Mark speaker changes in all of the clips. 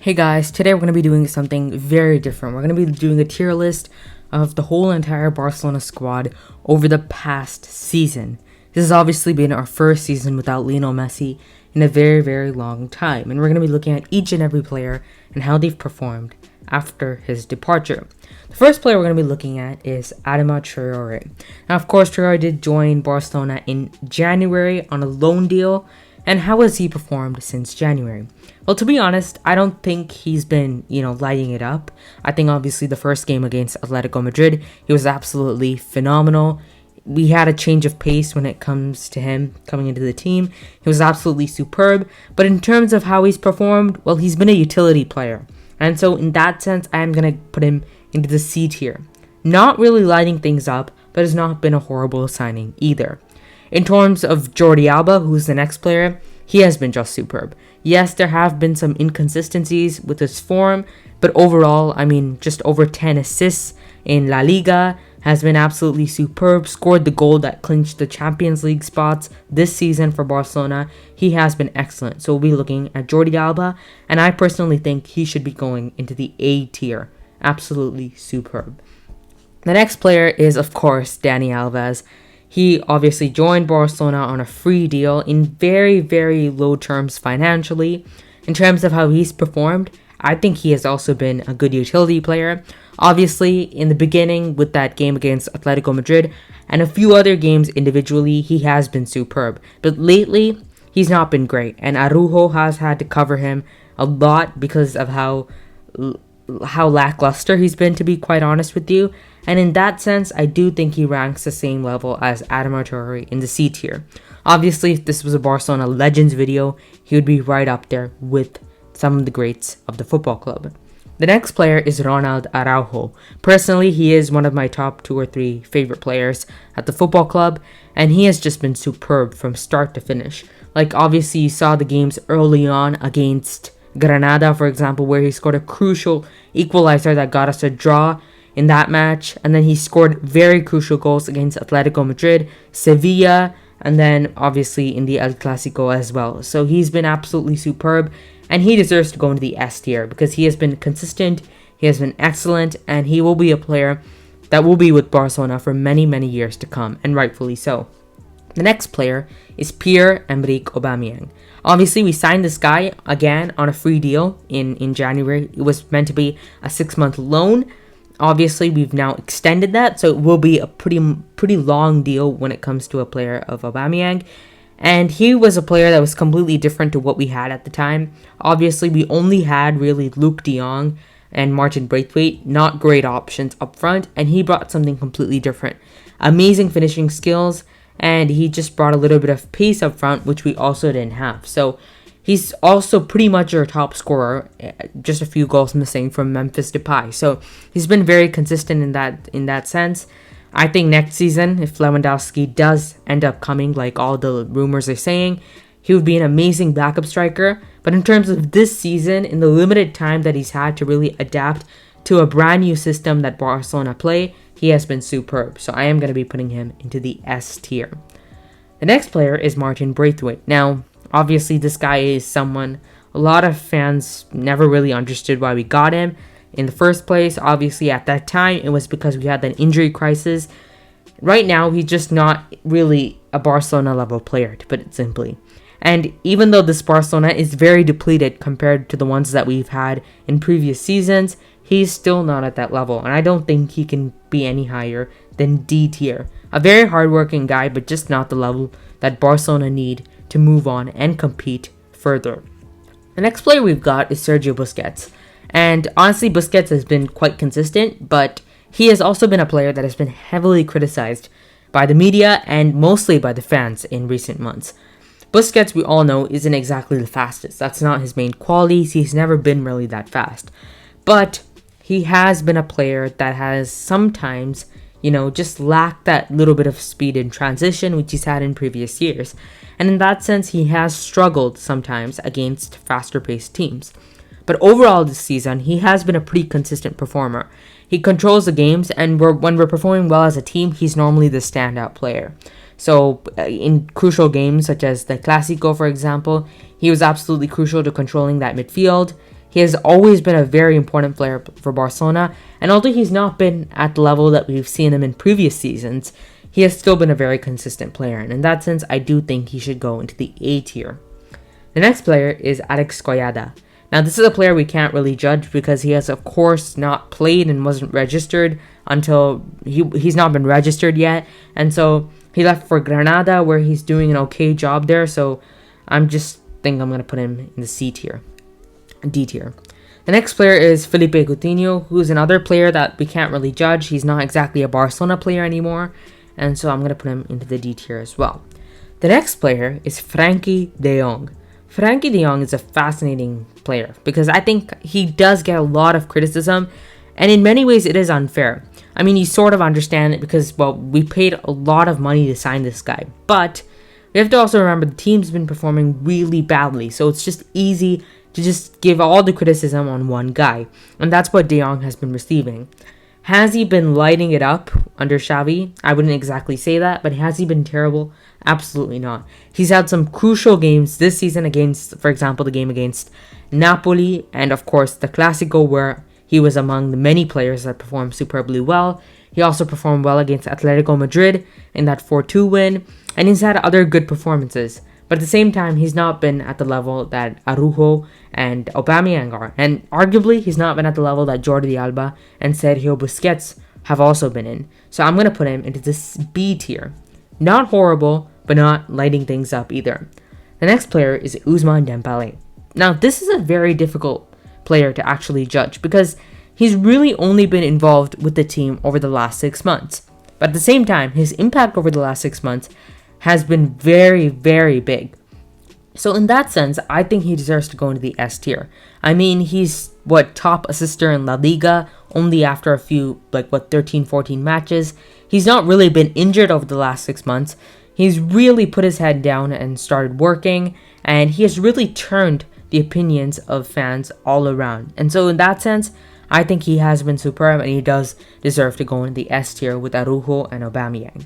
Speaker 1: Hey guys, today we're going to be doing something very different. We're going to be doing a tier list of the whole entire Barcelona squad over the past season. This has obviously been our first season without Lionel Messi in a very, very long time. And we're going to be looking at each and every player and how they've performed after his departure. The first player we're going to be looking at is Adama Traore. Now, of course, Traore did join Barcelona in January on a loan deal. And how has he performed since January? Well, to be honest, I don't think he's been, lighting it up. I think obviously the first game against Atletico Madrid, he was absolutely phenomenal. We had a change of pace when it comes to him coming into the team. He was absolutely superb. But in terms of how he's performed, well, he's been a utility player. And so in that sense, I'm going to put him into the C tier. Not really lighting things up, but has not been a horrible signing either. In terms of Jordi Alba, who's the next player, he has been just superb. Yes, there have been some inconsistencies with his form, but overall, just over 10 assists in La Liga, has been absolutely superb, scored the goal that clinched the Champions League spots this season for Barcelona. He has been excellent. So we'll be looking at Jordi Alba, and I personally think he should be going into the A tier. Absolutely superb. The next player is, of course, Dani Alves. He obviously joined Barcelona on a free deal in very, very low terms financially. In terms of how he's performed, I think he has also been a good utility player. Obviously, in the beginning with that game against Atletico Madrid and a few other games individually, he has been superb. But lately, he's not been great. And Araujo has had to cover him a lot because of how lackluster he's been, to be quite honest with you. And in that sense, I do think he ranks the same level as Adama Traore in the C tier. Obviously, if this was a Barcelona Legends video, he would be right up there with some of the greats of the football club. The next player is Ronald Araujo. Personally, he is one of my top 2 or 3 favorite players at the football club, and he has just been superb from start to finish. Like, obviously, you saw the games early on against Granada, for example, where he scored a crucial equalizer that got us a draw in that match, and then he scored very crucial goals against Atletico Madrid, Sevilla, and then obviously in the El Clasico as well. So he's been absolutely superb, and he deserves to go into the S tier because he has been consistent, he has been excellent, and he will be a player that will be with Barcelona for many, many years to come, and rightfully so. The next player is Pierre-Emerick Aubameyang. Obviously, we signed this guy again on a free deal in January. It was meant to be a 6-month loan. Obviously, we've now extended that, so it will be a pretty long deal when it comes to a player of Aubameyang. And he was a player that was completely different to what we had at the time. Obviously, we only had really Luuk de Jong and Martin Braithwaite, not great options up front, and he brought something completely different. Amazing finishing skills, and he just brought a little bit of pace up front, which we also didn't have. So he's also pretty much our top scorer, just a few goals missing from Memphis Depay. So he's been very consistent in that sense. I think next season, if Lewandowski does end up coming, like all the rumors are saying, he would be an amazing backup striker. But in terms of this season, in the limited time that he's had to really adapt to a brand new system that Barcelona play, he has been superb. So I am going to be putting him into the S tier. The next player is Martin Braithwaite. Now, obviously, this guy is someone a lot of fans never really understood why we got him in the first place. Obviously, at that time, it was because we had that injury crisis. Right now, he's just not really a Barcelona-level player, to put it simply. And even though this Barcelona is very depleted compared to the ones that we've had in previous seasons, he's still not at that level. And I don't think he can be any higher than D tier. A very hardworking guy, but just not the level that Barcelona need to move on and compete further. The next player we've got is Sergio Busquets. And honestly, Busquets has been quite consistent, but he has also been a player that has been heavily criticized by the media and mostly by the fans in recent months. Busquets, we all know, isn't exactly the fastest. That's not his main qualities. He's never been really that fast. But he has been a player that has sometimes, just lacked that little bit of speed in transition, which he's had in previous years. And in that sense, he has struggled sometimes against faster-paced teams. But overall this season, he has been a pretty consistent performer. He controls the games, and when we're performing well as a team, he's normally the standout player. So in crucial games such as the Clasico, for example, he was absolutely crucial to controlling that midfield. he has always been a very important player for Barcelona, and although he's not been at the level that we've seen him in previous seasons, he has still been a very consistent player, and in that sense, I do think he should go into the A tier. The next player is Alex Coyada. Now, this is a player we can't really judge because he has, of course, not played and wasn't registered until he's not been registered yet, and so he left for Granada, where he's doing an okay job there, so I'm going to put him in the C tier. D tier. The next player is Felipe Coutinho, who's another player that we can't really judge. He's not exactly a Barcelona player anymore, and so I'm going to put him into the D tier as well. The next player is Frankie Deyong. Frankie Deyong is a fascinating player because I think he does get a lot of criticism, and in many ways it is unfair. I mean, you sort of understand it because, well, we paid a lot of money to sign this guy, but we have to also remember the team's been performing really badly, so it's just easy to just give all the criticism on one guy, and that's what De Jong has been receiving. Has he been lighting it up under Xavi? I wouldn't exactly say that, but has he been terrible? Absolutely not. He's had some crucial games this season against, for example, the game against Napoli, and of course the Clásico, where he was among the many players that performed superbly well. He also performed well against Atletico Madrid in that 4-2 win, and he's had other good performances. But at the same time, he's not been at the level that Araujo and Aubameyang are. And arguably, he's not been at the level that Jordi Alba and Sergio Busquets have also been in. So I'm going to put him into this B tier. Not horrible, but not lighting things up either. The next player is Uzman Dempali. Now, this is a very difficult player to actually judge because he's really only been involved with the team over the last 6 months. But at the same time, his impact over the last 6 months has been very, very big. So in that sense, I think he deserves to go into the S tier. I mean, he's, top assister in La Liga, only after a few, 13, 14 matches. He's not really been injured over the last 6 months. He's really put his head down and started working, and he has really turned the opinions of fans all around. And so in that sense, I think he has been superb, and he does deserve to go into the S tier with Araujo and Aubameyang.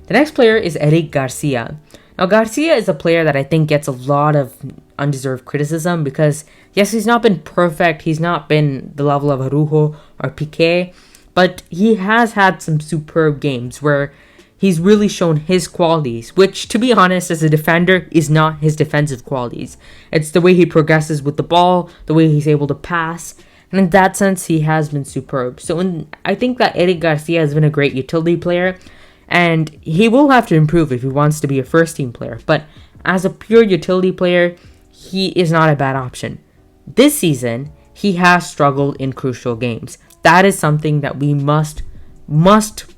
Speaker 1: The next player is Eric Garcia. Now, Garcia is a player that I think gets a lot of undeserved criticism because, yes, he's not been perfect. He's not been the level of Araujo or Piqué, but he has had some superb games where he's really shown his qualities, which, to be honest, as a defender, is not his defensive qualities. It's the way he progresses with the ball, the way he's able to pass, and in that sense, he has been superb. So I think that Eric Garcia has been a great utility player, and he will have to improve if he wants to be a first-team player. But as a pure utility player, he is not a bad option. This season, he has struggled in crucial games. That is something that we must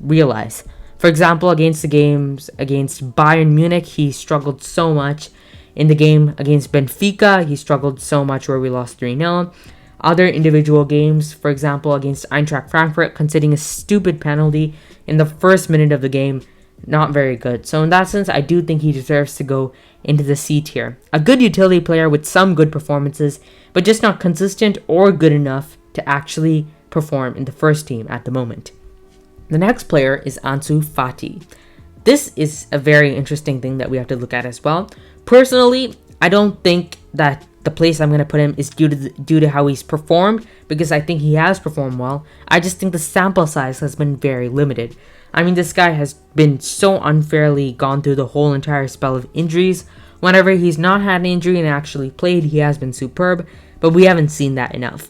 Speaker 1: realize. For example, against the games against Bayern Munich, he struggled so much. In the game against Benfica, he struggled so much where we lost 3-0. Other individual games, for example, against Eintracht Frankfurt, conceding a stupid penalty in the first minute of the game, not very good. So in that sense, I do think he deserves to go into the C tier. A good utility player with some good performances, but just not consistent or good enough to actually perform in the first team at the moment. The next player is Antsufati. This is a very interesting thing that we have to look at as well. Personally, I don't think that the place I'm going to put him is due to how he's performed, because I think he has performed well. I just think the sample size has been very limited. I mean, this guy has been so unfairly gone through the whole entire spell of injuries. Whenever he's not had an injury and actually played, he has been superb, but we haven't seen that enough.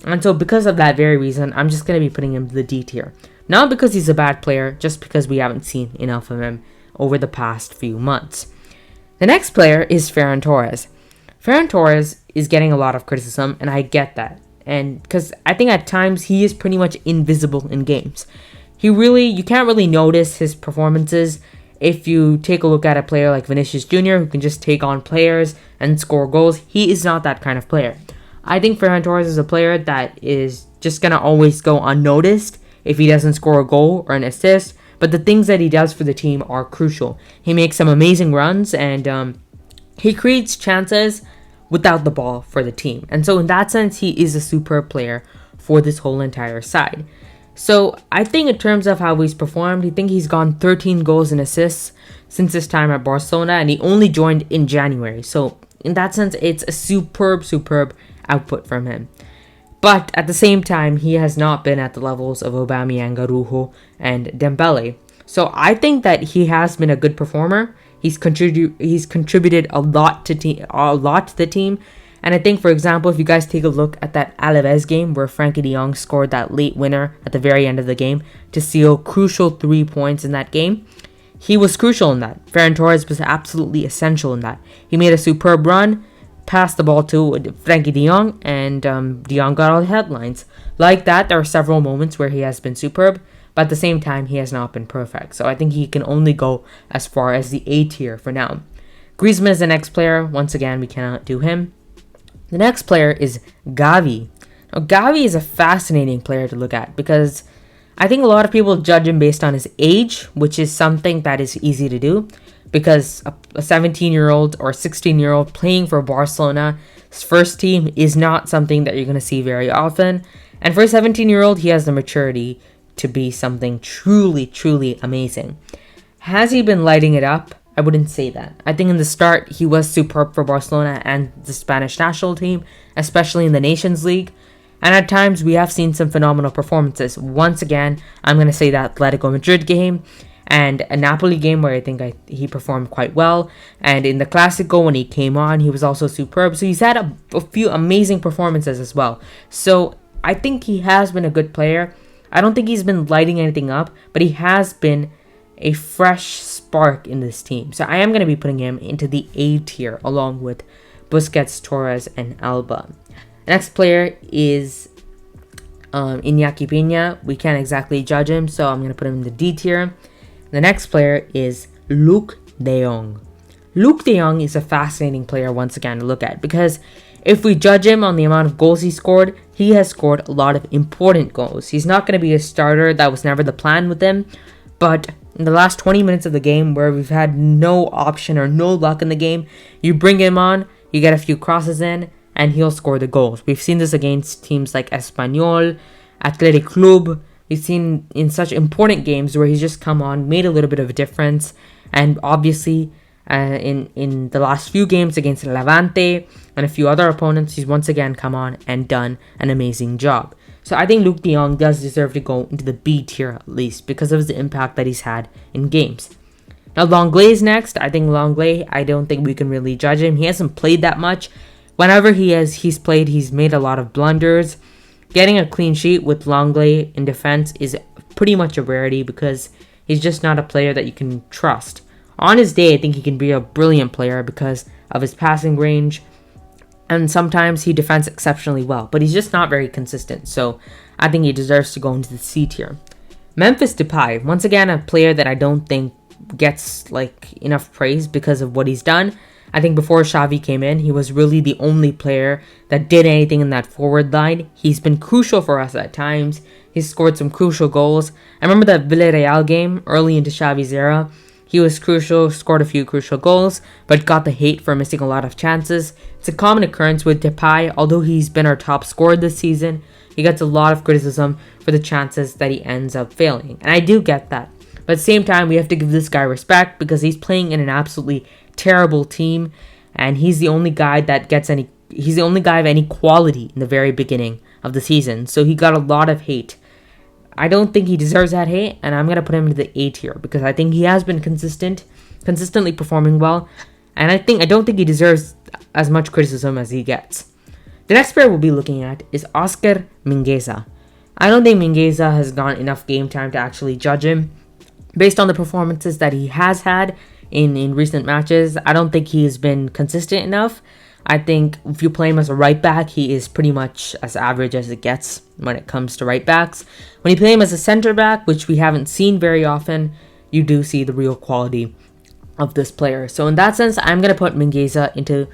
Speaker 1: And so because of that very reason, I'm just going to be putting him to the D tier. Not because he's a bad player, just because we haven't seen enough of him over the past few months. The next player is Feron Torres. Feron Torres is getting a lot of criticism, and I get that. And because I think at times he is pretty much invisible in games. You can't really notice his performances if you take a look at a player like Vinicius Jr., who can just take on players and score goals. He is not that kind of player. I think Feron Torres is a player that is just going to always go unnoticed if he doesn't score a goal or an assist. But the things that he does for the team are crucial. He makes some amazing runs, and he creates chances without the ball for the team. And so in that sense, he is a superb player for this whole entire side. So I think in terms of how he's performed, I think he's gone 13 goals and assists since his time at Barcelona, and he only joined in January. So in that sense, it's a superb output from him. But at the same time, he has not been at the levels of Aubameyang, Araujo, and Dembele. So I think that he has been a good performer. He's contributed a lot to the team. And I think, for example, if you guys take a look at that Alves game where Frankie Deyong scored that late winner at the very end of the game to seal crucial 3 points in that game, he was crucial in that. Feron Torres was absolutely essential in that. He made a superb run, passed the ball to Frankie Deyong, and Deyong got all the headlines. Like that, there are several moments where he has been superb, but at the same time, he has not been perfect. So I think he can only go as far as the A tier for now. Griezmann is the next player. Once again, we cannot do him. The next player is Gavi. Now, Gavi is a fascinating player to look at because I think a lot of people judge him based on his age, which is something that is easy to do because a 17-year-old or 16-year-old playing for Barcelona's first team is not something that you're going to see very often. And for a 17-year-old, he has the maturity to be something truly, truly amazing. Has he been lighting it up? I wouldn't say that. I think in the start, he was superb for Barcelona and the Spanish national team, especially in the Nations League. And at times, we have seen some phenomenal performances. Once again, I'm going to say that Atletico Madrid game and a Napoli game where I think he performed quite well. And in the Clásico, when he came on, he was also superb. So he's had a few amazing performances as well. So I think he has been a good player. I don't think he's been lighting anything up, but he has been a fresh spark in this team. So I am going to be putting him into the A tier along with Busquets, Torres, and Alba. The next player is Iñaki Peña. We can't exactly judge him, so I'm going to put him in the D tier. The next player is Luuk de Jong. Luuk de Jong is a fascinating player once again to look at because if we judge him on the amount of goals he scored, he has scored a lot of important goals. He's not going to be a starter. That was never the plan with him. But in the last 20 minutes of the game where we've had no option or no luck in the game, you bring him on, you get a few crosses in, and he'll score the goals. We've seen this against teams like Espanyol, Athletic Club. We've seen in such important games where he's just come on, made a little bit of a difference. And obviously, in the last few games against Levante and a few other opponents, he's once again come on and done an amazing job. So I think Luuk de Jong does deserve to go into the B tier at least because of the impact that he's had in games. Now Lenglet is next. I think Lenglet, I don't think we can really judge him. He hasn't played that much. Whenever he's played, he's made a lot of blunders. Getting a clean sheet with Lenglet in defense is pretty much a rarity because he's just not a player that you can trust. On his day, I think he can be a brilliant player because of his passing range, and sometimes he defends exceptionally well, but he's just not very consistent, so I think he deserves to go into the C tier. Memphis Depay, once again, a player that I don't think gets enough praise because of what he's done. I think before Xavi came in, he was really the only player that did anything in that forward line. He's been crucial for us at times. He's scored some crucial goals. I remember that Villarreal game early into Xavi's era. He was crucial, scored a few crucial goals, but got the hate for missing a lot of chances. It's a common occurrence with Depay. Although he's been our top scorer this season, he gets a lot of criticism for the chances that he ends up failing. And I do get that. But at the same time, we have to give this guy respect because he's playing in an absolutely terrible team, and he's the only guy of any quality in the very beginning of the season. So he got a lot of hate. I don't think he deserves that hate, and I'm going to put him into the A tier because I think he has been consistently performing well, and I don't think he deserves as much criticism as he gets. The next player we'll be looking at is Oscar Mingesa. I don't think Mingesa has gotten enough game time to actually judge him. Based on the performances that he has had in recent matches, I don't think he has been consistent enough. I think if you play him as a right back, he is pretty much as average as it gets when it comes to right backs. When you play him as a center back, which we haven't seen very often, you do see the real quality of this player. So in that sense, I'm going to put Mingesa into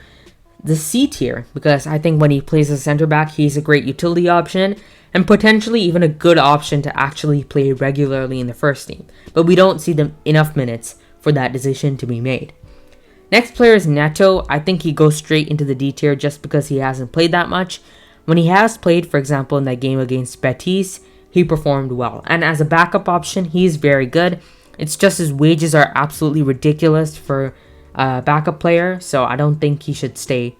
Speaker 1: the C tier because I think when he plays as a center back, he's a great utility option and potentially even a good option to actually play regularly in the first team. But we don't see them enough minutes for that decision to be made. Next player is Netto. I think he goes straight into the D tier just because he hasn't played that much. When he has played, for example, in that game against Betis, he performed well. And as a backup option, he's very good. It's just his wages are absolutely ridiculous for a backup player, so I don't think he should stay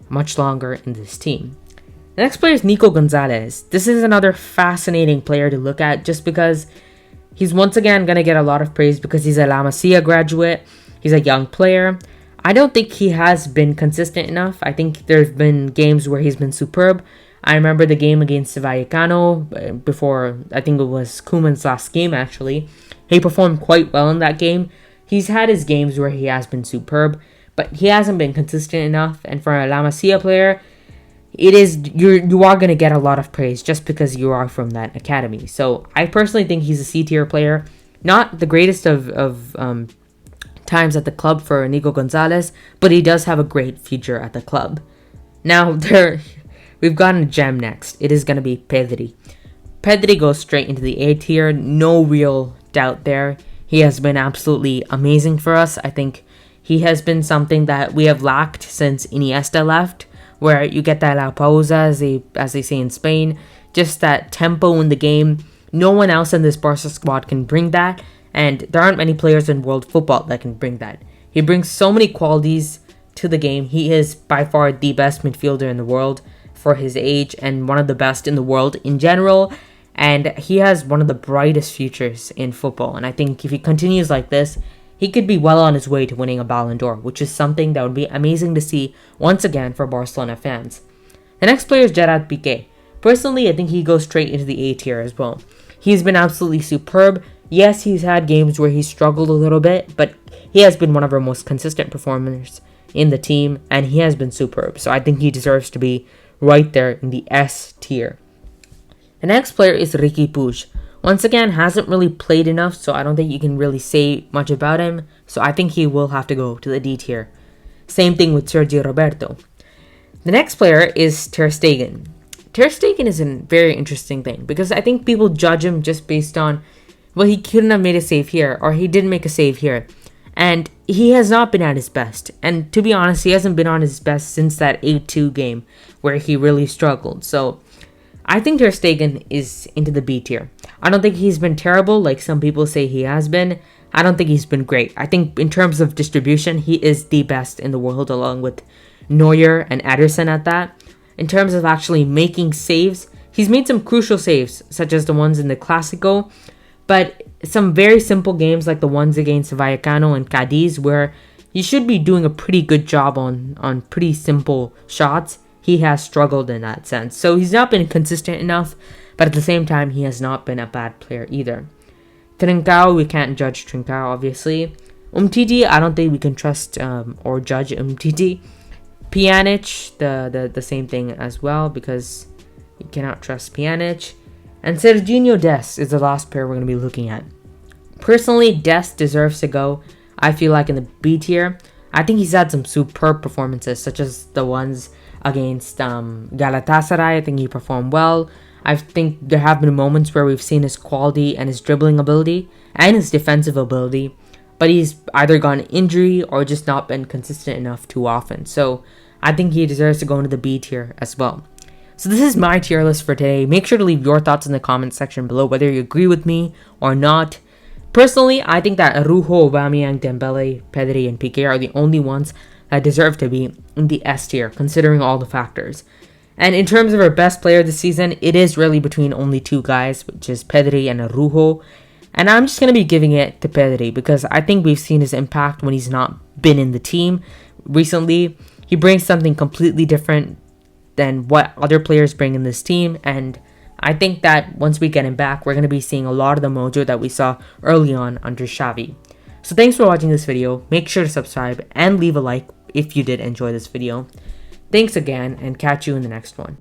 Speaker 1: much longer in this team. The next player is Nico Gonzalez. This is another fascinating player to look at just because he's once again going to get a lot of praise because he's a La Masia graduate. He's a young player. I don't think he has been consistent enough. I think there's been games where he's been superb. I remember the game against Vallecano before, I think it was Koeman's last game actually. He performed quite well in that game. He's had his games where he has been superb, but he hasn't been consistent enough. And for a La Masia player, you are going to get a lot of praise just because you are from that academy. So I personally think he's a C tier player. Not the greatest of times at the club for Nico Gonzalez, but he does have a great future at the club. Now we've gotten a gem next. It is going to be Pedri. Pedri goes straight into the A tier. No real doubt there. He has been absolutely amazing for us. I think he has been something that we have lacked since Iniesta left, where you get that la pausa, as they say in Spain, just that tempo in the game. No one else in this Barca squad can bring that, and there aren't many players in world football that can bring that. He brings so many qualities to the game. He is by far the best midfielder in the world for his age and one of the best in the world in general, and he has one of the brightest futures in football. And I think if he continues like this, he could be well on his way to winning a Ballon d'Or, which is something that would be amazing to see once again for Barcelona fans. The next player is Gerard Pike. Personally, I think he goes straight into the A tier as well. He's been absolutely superb. Yes, he's had games where he's struggled a little bit, but he has been one of our most consistent performers in the team, and he has been superb. So I think he deserves to be right there in the S tier. The next player is Riqui Puig. Once again, hasn't really played enough, so I don't think you can really say much about him. So I think he will have to go to the D tier. Same thing with Sergio Roberto. The next player is Ter Stegen. Ter Stegen is a very interesting thing because I think people judge him just based on, well, he couldn't have made a save here, or he didn't make a save here. And he has not been at his best. And to be honest, he hasn't been on his best since that 8-2 game where he really struggled. So I think Ter Stegen is into the B tier. I don't think he's been terrible like some people say he has been. I don't think he's been great. I think in terms of distribution, he is the best in the world along with Neuer and Ederson at that. In terms of actually making saves, he's made some crucial saves, such as the ones in the Clásico, but some very simple games like the ones against Vallecano and Cadiz, where you should be doing a pretty good job on pretty simple shots, he has struggled in that sense. So he's not been consistent enough, but at the same time, he has not been a bad player either. Trincao, we can't judge Trincao, obviously. Umtiti, I don't think we can trust or judge Umtiti. Pjanic, the same thing as well, because you cannot trust Pjanic. And Serginho Dest is the last player we're going to be looking at. Personally, Dest deserves to go, I feel like, in the B tier. I think he's had some superb performances, such as the ones against Galatasaray. I think he performed well. I think there have been moments where we've seen his quality and his dribbling ability and his defensive ability, but he's either gone injury or just not been consistent enough too often. So I think he deserves to go into the B tier as well. So this is my tier list for today. Make sure to leave your thoughts in the comment section below, whether you agree with me or not. Personally, I think that Araujo, Aubameyang, Dembele, Pedri, and Piqué are the only ones that deserve to be in the S tier, considering all the factors. And in terms of our best player this season, it is really between only two guys, which is Pedri and Araujo. And I'm just going to be giving it to Pedri because I think we've seen his impact when he's not been in the team recently. He brings something completely different than what other players bring in this team. And I think that once we get him back, we're going to be seeing a lot of the mojo that we saw early on under Xavi. So thanks for watching this video. Make sure to subscribe and leave a like if you did enjoy this video. Thanks again, and catch you in the next one.